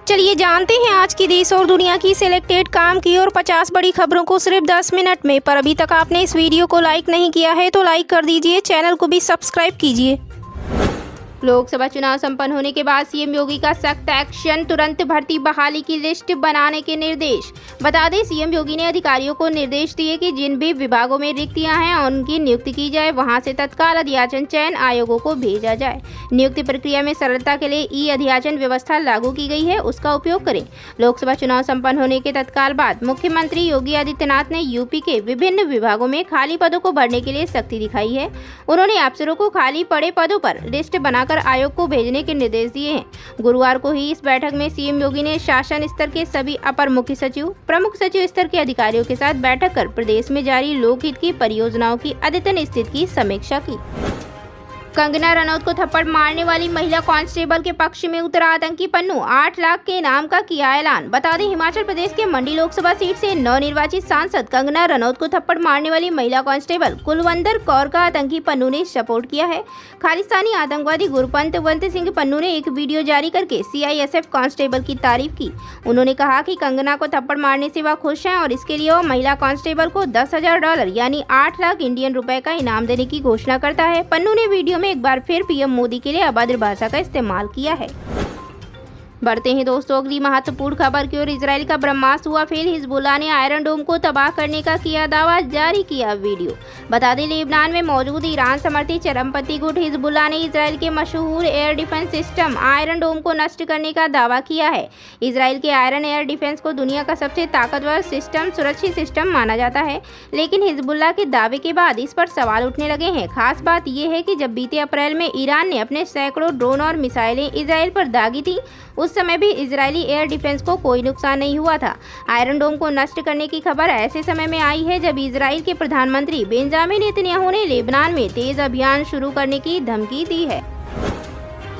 चलिए जानते हैं आज की देश और दुनिया की सिलेक्टेड काम की और 50 बड़ी खबरों को सिर्फ 10 मिनट में। पर अभी तक आपने इस वीडियो को लाइक नहीं किया है तो लाइक कर दीजिए, चैनल को भी सब्सक्राइब कीजिए। लोकसभा चुनाव संपन्न होने के बाद सीएम योगी का सख्त एक्शन, तुरंत भर्ती बहाली की लिस्ट बनाने के निर्देश। बता दें, सीएम योगी ने अधिकारियों को निर्देश दिए कि जिन भी विभागों में रिक्तियां हैं उनकी नियुक्ति की जाए, वहां से तत्काल अध्याचन चयन आयोगों को भेजा जाए। नियुक्ति प्रक्रिया में सरलता के लिए ई अध्याचन व्यवस्था लागू की गई है, उसका उपयोग करें। लोकसभा चुनाव संपन्न होने के तत्काल बाद मुख्यमंत्री योगी आदित्यनाथ ने यूपी के विभिन्न विभागों में खाली पदों को भरने के लिए सख्ती दिखाई है। उन्होंने अफसरों को खाली पड़े पदों पर लिस्ट बनाकर आयोग को भेजने के निर्देश दिए हैं। गुरुवार को ही इस बैठक में सीएम योगी ने शासन स्तर के सभी अपर मुख्य सचिव, प्रमुख सचिव स्तर के अधिकारियों के साथ बैठक कर प्रदेश में जारी लोकहित की परियोजनाओं की अद्यतन स्थिति की समीक्षा की। कंगना रनौत को थप्पड़ मारने वाली महिला कांस्टेबल के पक्ष में उतरा आतंकी पन्नू, 8 लाख के इनाम का किया ऐलान। बता दें, हिमाचल प्रदेश के मंडी लोकसभा सीट से नवनिर्वाचित सांसद कंगना रनौत को थप्पड़ मारने वाली महिला कांस्टेबल कुलवंदर कौर का आतंकी पन्नू ने सपोर्ट किया है। खालिस्तानी आतंकवादी गुरपंत सिंह पन्नू ने एक वीडियो जारी करके सीआईएसएफ कांस्टेबल की तारीफ की। उन्होंने कहा कि कंगना को थप्पड़ मारने से वह खुश हैं और इसके लिए वह महिला कांस्टेबल को $10,000 यानी 8 लाख इंडियन रुपए का इनाम देने की घोषणा करता है। पन्नू ने वीडियो एक बार फिर पीएम मोदी के लिए अभद्र भाषा का इस्तेमाल किया है। बढ़ते हैं दोस्तों अगली महत्वपूर्ण खबर की ओर। इजराइल का ब्रह्मास्त्र हुआ फेल, हिजबुल्लाह ने आयरन डोम को तबाह करने का किया दावा, जारी किया वीडियो। बता दें, लेबनान में मौजूद ईरान समर्थित चरमपंथी गुट हिजबुल्लाह ने इजराइल के मशहूर एयर डिफेंस सिस्टम आयरन डोम को नष्ट करने का दावा किया है। इजराइल के आयरन एयर डिफेंस को दुनिया का सबसे ताकतवर सिस्टम, सुरक्षित सिस्टम माना जाता है, लेकिन हिजबुल्लाह के दावे के बाद इस पर सवाल उठने लगे हैं। खास बात यह है कि जब बीते अप्रैल में ईरान ने अपने सैकड़ों ड्रोन और मिसाइलें इजराइल पर दागी थी, उस समय भी इजरायली एयर डिफेंस को कोई नुकसान नहीं हुआ था। आयरन डोम को नष्ट करने की खबर ऐसे समय में आई है जब इजराइल के प्रधानमंत्री बेंजामिन नेतन्याहू ने लेबनान में तेज अभियान शुरू करने की धमकी दी है।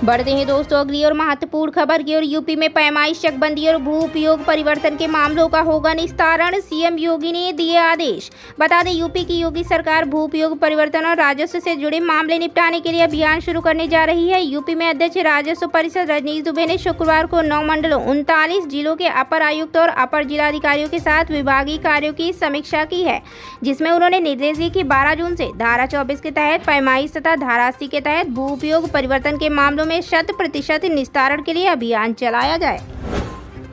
बढ़ते हैं दोस्तों अगली और महत्वपूर्ण खबर की ओर। यूपी में पैमाइश, चकबंदी और भू उपयोग परिवर्तन के मामलों का होगा निस्तारण, सीएम योगी ने दिए आदेश। बता दें, यूपी की योगी सरकार भू उपयोग परिवर्तन और राजस्व से जुड़े मामले निपटाने के लिए अभियान शुरू करने जा रही है। यूपी में अध्यक्ष राजस्व परिषद रजनीश दुबे ने शुक्रवार को 9 मंडलों 39 जिलों के अपर आयुक्त और अपर जिलाधिकारियों के साथ विभागीय कार्यों की समीक्षा की है, जिसमें उन्होंने निर्देश दिए कि 12 जून से धारा 24 के तहत पैमाइश तथा धारा 80 के तहत भू उपयोग परिवर्तन के मामलों में 100% निस्तारण के लिए अभियान चलाया जाए।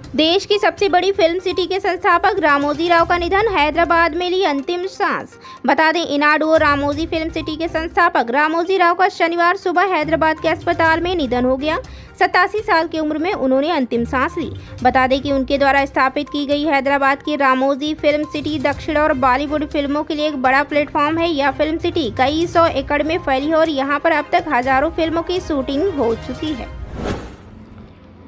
देश की सबसे बड़ी फिल्म सिटी के संस्थापक रामोजी राव का निधन, हैदराबाद में ली अंतिम सांस। बता दें, इनाडू और रामोजी फिल्म सिटी के संस्थापक रामोजी राव का शनिवार सुबह हैदराबाद के अस्पताल में निधन हो गया। 87 साल की उम्र में उन्होंने अंतिम सांस ली। बता दें कि उनके द्वारा स्थापित की गई हैदराबाद की रामोजी फिल्म सिटी दक्षिण और बॉलीवुड फिल्मों के लिए एक बड़ा प्लेटफॉर्म है। यह फिल्म सिटी कई 100 एकड़ में फैली है और यहाँ पर अब तक हजारों फिल्मों की शूटिंग हो चुकी है।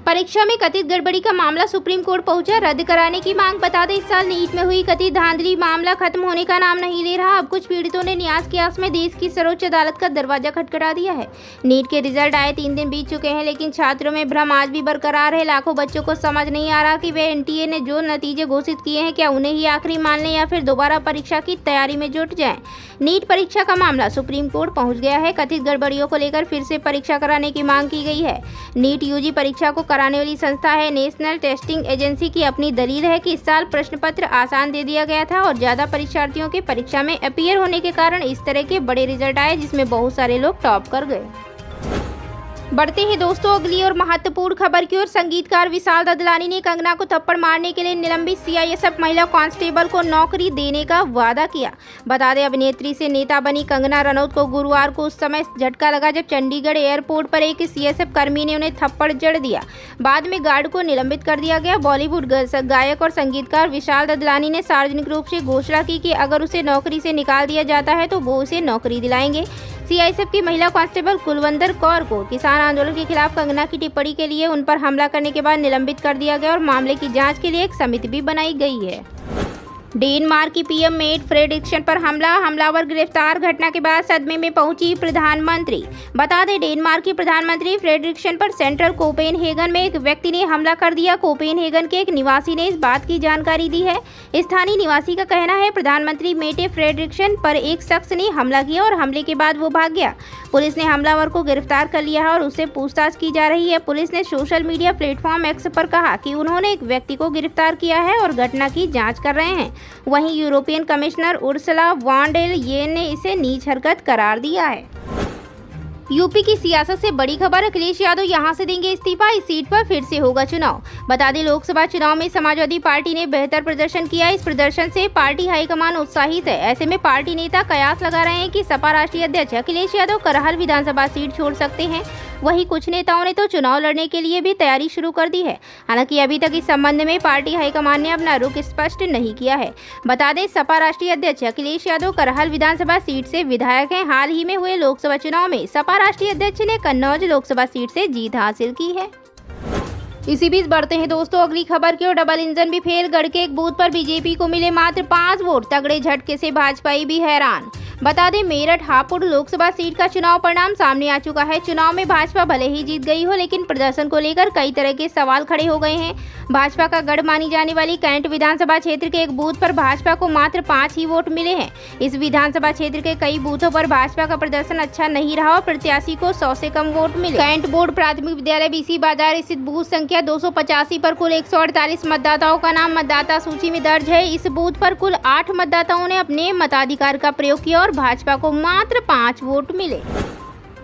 परीक्षा में कथित गड़बड़ी का मामला सुप्रीम कोर्ट पहुंचा, रद्द कराने की मांग। बता दें, इस साल नीट में हुई कथित धांधली मामला खत्म होने का नाम नहीं ले रहा। अब कुछ पीड़ितों ने न्याय की आस में देश की सर्वोच्च अदालत का दरवाजा खटखटा दिया है। नीट के रिजल्ट आए 3 दिन बीत चुके हैं, लेकिन छात्रों में भ्रम आज भी बरकरार है। लाखों बच्चों को समझ नहीं आ रहा कि वे एनटीए ने जो नतीजे घोषित किए हैं, क्या उन्हें ही आखिरी मान लें या फिर दोबारा परीक्षा की तैयारी में जुट जाएं। नीट परीक्षा का मामला सुप्रीम कोर्ट पहुंच गया है। कथित गड़बड़ियों को लेकर फिर से परीक्षा कराने की मांग की गई है। नीट यूजी परीक्षा को कराने वाली संस्था है। नेशनल टेस्टिंग एजेंसी की अपनी दलील है कि इस साल प्रश्न पत्र आसान दे दिया गया था और ज्यादा परीक्षार्थियों के परीक्षा में अपीयर होने के कारण इस तरह के बड़े रिजल्ट आए, जिसमें बहुत सारे लोग टॉप कर गए। बढ़ते हैं दोस्तों अगली और महत्वपूर्ण खबर की ओर। संगीतकार विशाल ददलानी ने कंगना को थप्पड़ मारने के लिए निलंबित सीआईएसएफ महिला कांस्टेबल को नौकरी देने का वादा किया। बता दें, अभिनेत्री से नेता बनी कंगना रनौत को गुरुवार को उस समय झटका लगा जब चंडीगढ़ एयरपोर्ट पर एक सीआईएसएफ कर्मी ने उन्हें थप्पड़ जड़ दिया। बाद में गार्ड को निलंबित कर दिया गया। बॉलीवुड गायक और संगीतकार विशाल ददलानी ने सार्वजनिक रूप से घोषणा की कि अगर उसे नौकरी से निकाल दिया जाता है तो वो उसे नौकरी दिलाएंगे। सीआईएसएफ की महिला कांस्टेबल कुलवंदर कौर को किसान आंदोलन के खिलाफ कंगना की टिप्पणी के लिए उन पर हमला करने के बाद निलंबित कर दिया गया और मामले की जांच के लिए एक समिति भी बनाई गई है। डेनमार्क की पीएम मेट फ्रेडरिक्सन पर हमलावर गिरफ्तार। घटना के बाद सदमे में पहुंची प्रधानमंत्री। बता दें, डेनमार्क की प्रधानमंत्री फ्रेडरिक्सन पर सेंट्रल कोपेनहेगन में एक व्यक्ति ने हमला कर दिया। कोपेनहेगन के एक निवासी ने इस बात की जानकारी दी है। स्थानीय निवासी का कहना है, प्रधानमंत्री मेटे फ्रेडरिक्सन पर एक शख्स ने हमला किया और हमले के बाद वो भाग गया। पुलिस ने हमलावर को गिरफ्तार कर लिया है और उससे पूछताछ की जा रही है। पुलिस ने सोशल मीडिया प्लेटफॉर्म एक्स पर कहा कि उन्होंने एक व्यक्ति को गिरफ्तार किया है और घटना की जांच कर रहे हैं। वहीं European commissioner Ursula von der Leyen ने इसे नीच हरकत करार दिया है। यूपी की सियासत से बड़ी खबर, अखिलेश यादव यहां से देंगे इस्तीफा, इस सीट पर फिर से होगा चुनाव। बता दें, लोकसभा चुनाव में समाजवादी पार्टी ने बेहतर प्रदर्शन किया। इस प्रदर्शन से पार्टी हाईकमान उत्साहित है। ऐसे में पार्टी नेता कयास लगा रहे हैं कि सपा राष्ट्रीय अध्यक्ष अखिलेश यादव करहल विधानसभा सीट छोड़ सकते हैं। वहीं कुछ नेताओं ने तो चुनाव लड़ने के लिए भी तैयारी शुरू कर दी है। हालांकि अभी तक इस संबंध में पार्टी हाईकमान ने अपना रुख स्पष्ट नहीं किया है। बता दें, सपा राष्ट्रीय अध्यक्ष अखिलेश यादव करहल विधानसभा सीट से विधायक हैं। हाल ही में हुए लोकसभा चुनाव में सपा राष्ट्रीय अध्यक्ष ने कन्नौज लोकसभा सीट से जीत हासिल की है। इसी बीच बढ़ते हैं दोस्तों अगली खबर की ओर। डबल इंजन भी फेल, गढ़ के एक बूथ पर बीजेपी को मिले मात्र 5 वोट, तगड़े झटके से भाजपाई भी हैरान। बता दें, मेरठ हापुड़ लोकसभा सीट का चुनाव परिणाम सामने आ चुका है। चुनाव में भाजपा भले ही जीत गई हो, लेकिन प्रदर्शन को लेकर कई तरह के सवाल खड़े हो गए हैं। भाजपा का गढ़ मानी जाने वाली कैंट विधानसभा क्षेत्र के एक बूथ पर भाजपा को मात्र 5 ही वोट मिले हैं। इस विधानसभा क्षेत्र के कई बूथों पर भाजपा का प्रदर्शन अच्छा नहीं रहा और प्रत्याशी को 100 से कम वोट मिले। कैंट बोर्ड प्राथमिक विद्यालय बीसी बाजार स्थित बूथ संख्या 285 पर कुल 148 मतदाताओं का नाम मतदाता सूची में दर्ज है। इस बूथ पर कुल 8 मतदाताओं ने अपने मताधिकार का प्रयोग किया और भाजपा को मात्र 5 वोट मिले।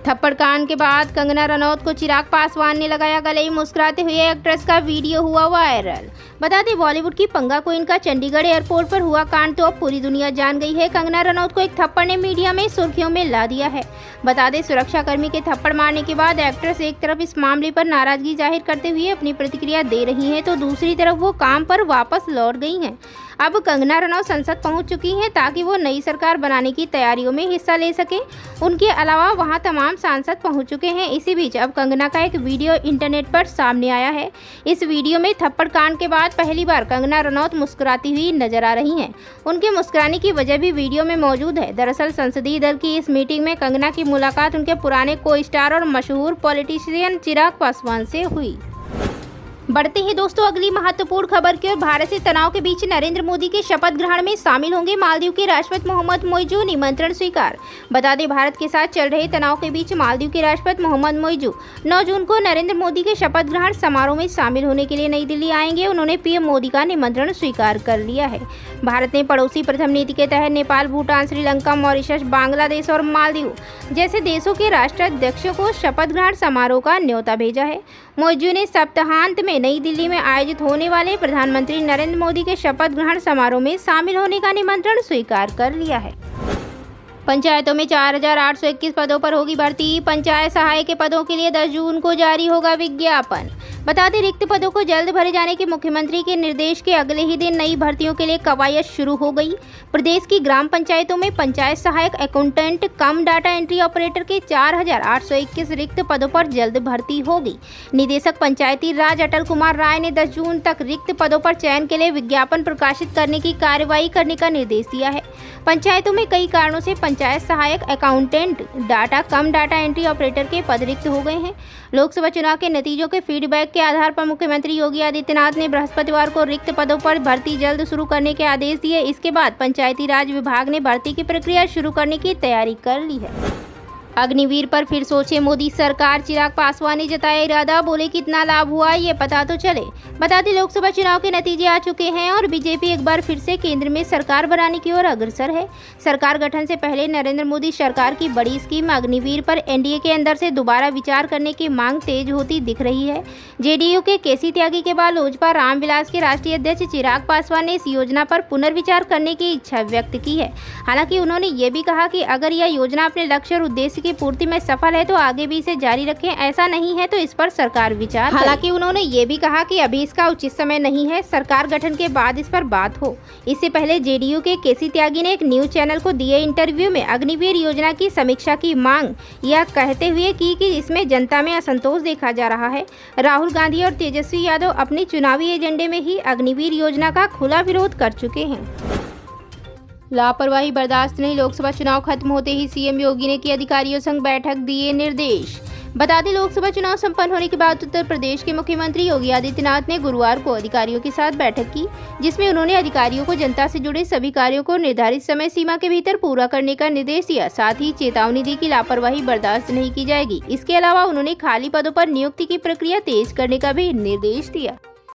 थप्पड़ कांड के बाद कंगना रनौत को चिराग पासवान ने लगाया गले। मुस्कुराते हुए एक्ट्रेस का वीडियो हुआ वायरल। बता दें, बॉलीवुड की पंगा क्वीन का चंडीगढ़ एयरपोर्ट पर हुआ कांड तो अब पूरी दुनिया जान गई है। कंगना रनौत को एक थप्पड़ ने मीडिया में सुर्खियों में ला दिया है। बता दें, सुरक्षाकर्मी के थप्पड़ मारने के बाद एक्ट्रेस एक तरफ इस मामले पर नाराजगी जाहिर करते हुए अपनी प्रतिक्रिया दे रही हैं, तो दूसरी तरफ वो काम पर वापस लौट गई हैं। अब कंगना रनौत संसद पहुंच चुकी हैं ताकि वो नई सरकार बनाने की तैयारियों में हिस्सा ले सकें। उनके अलावा वहां तमाम सांसद पहुंच चुके हैं। इसी बीच अब कंगना का एक वीडियो इंटरनेट पर सामने आया है। इस वीडियो में थप्पड़ कांड के बाद पहली बार कंगना रनौत मुस्कुराती हुई नजर आ रही हैं। उनके मुस्कुराने की वजह भी वीडियो में मौजूद है। दरअसल संसदीय दल की इस मीटिंग में कंगना की मुलाकात उनके पुराने को स्टार और मशहूर पॉलिटिशियन चिराग पासवान से हुई। बढ़ते हैं दोस्तों अगली महत्वपूर्ण खबर की ओर। भारत से तनाव के बीच नरेंद्र मोदी के शपथ ग्रहण में शामिल होंगे मालदीव के राष्ट्रपति मोहम्मद मोइजू, निमंत्रण स्वीकार। बता दें, भारत के साथ चल रहे तनाव के बीच मालदीव के राष्ट्रपति मोहम्मद मोइजू 9 जून को नरेंद्र मोदी के शपथ ग्रहण समारोह में शामिल होने के लिए नई दिल्ली आएंगे। उन्होंने पीएम मोदी का निमंत्रण स्वीकार कर लिया है। भारत ने पड़ोसी प्रथम नीति के तहत नेपाल, भूटान, श्रीलंका, मॉरिशस, बांग्लादेश और मालदीव जैसे देशों के राष्ट्राध्यक्षों को शपथ ग्रहण समारोह का न्योता भेजा है। मोइजू ने सप्ताहांत में नई दिल्ली में आयोजित होने वाले प्रधानमंत्री नरेंद्र मोदी के शपथ ग्रहण समारोह में शामिल होने का निमंत्रण स्वीकार कर लिया है। पंचायतों में 4821 पदों पर होगी भर्ती। पंचायत सहायक के पदों के लिए 10 जून को जारी होगा विज्ञापन। बता दें, रिक्त पदों को जल्द भरे जाने के मुख्यमंत्री के निर्देश के अगले ही दिन नई भर्तियों के लिए कवायद शुरू हो गई। प्रदेश की ग्राम पंचायतों में पंचायत सहायक, अकाउंटेंट कम डाटा एंट्री ऑपरेटर के 4821 रिक्त पदों पर जल्द भर्ती होगी। निदेशक पंचायती राज अटल कुमार राय ने 10 जून तक रिक्त पदों पर चयन के लिए विज्ञापन प्रकाशित करने की कार्रवाई करने का निर्देश दिया है। पंचायतों में कई कारणों से पंचायत सहायक, अकाउंटेंट, कम डाटा एंट्री ऑपरेटर के पद रिक्त हो गए हैं। लोकसभा चुनाव के नतीजों के फीडबैक के आधार पर मुख्यमंत्री योगी आदित्यनाथ ने बृहस्पतिवार को रिक्त पदों पर भर्ती जल्द शुरू करने के आदेश दिए। इसके बाद पंचायती राज विभाग ने भर्ती की प्रक्रिया शुरू करने की तैयारी कर ली है। अग्निवीर पर फिर सोचे मोदी सरकार, चिराग पासवान ने जताया इरादा, बोले कितना लाभ हुआ ये पता तो चले। बता दें, लोकसभा चुनाव के नतीजे आ चुके हैं और बीजेपी एक बार फिर से केंद्र में सरकार बनाने की ओर अग्रसर है। सरकार गठन से पहले नरेंद्र मोदी सरकार की बड़ी स्कीम अग्निवीर पर एनडीए के अंदर से दोबारा विचार करने की मांग तेज होती दिख रही है। जेडीयू के केसी त्यागी के बाद लोजपा रामविलास के राष्ट्रीय अध्यक्ष चिराग पासवान ने इस योजना पर पुनर्विचार करने की इच्छा व्यक्त की है। हालांकि उन्होंने ये भी कहा कि अगर यह योजना अपने लक्ष्य और उद्देश्य की पूर्ति में सफल है तो आगे भी इसे जारी रखें, ऐसा नहीं है तो इस पर सरकार विचार। हालांकि उन्होंने ये भी कहा कि अभी इसका उचित समय नहीं है, सरकार गठन के बाद इस पर बात हो। इससे पहले जेडीयू के केसी त्यागी ने एक न्यूज चैनल को दिए इंटरव्यू में अग्निवीर योजना की समीक्षा की मांग यह कहते हुए की कि इसमें जनता में असंतोष देखा जा रहा है। राहुल गांधी और तेजस्वी यादव अपने चुनावी एजेंडे में ही अग्निवीर योजना का खुला विरोध कर चुके हैं। लापरवाही बर्दाश्त नहीं। लोकसभा चुनाव खत्म होते ही सीएम योगी ने की अधिकारियों संग बैठक, दिए निर्देश। बता दें, लोकसभा चुनाव संपन्न होने के बाद उत्तर प्रदेश के मुख्यमंत्री योगी आदित्यनाथ ने गुरुवार को अधिकारियों के साथ बैठक की, जिसमें उन्होंने अधिकारियों को जनता से जुड़े सभी कार्यों को निर्धारित समय सीमा के भीतर पूरा करने का निर्देश दिया। साथ ही चेतावनी दी कि लापरवाही बर्दाश्त नहीं की जाएगी। इसके अलावा उन्होंने खाली पदों पर नियुक्ति की प्रक्रिया तेज करने का भी निर्देश दिया।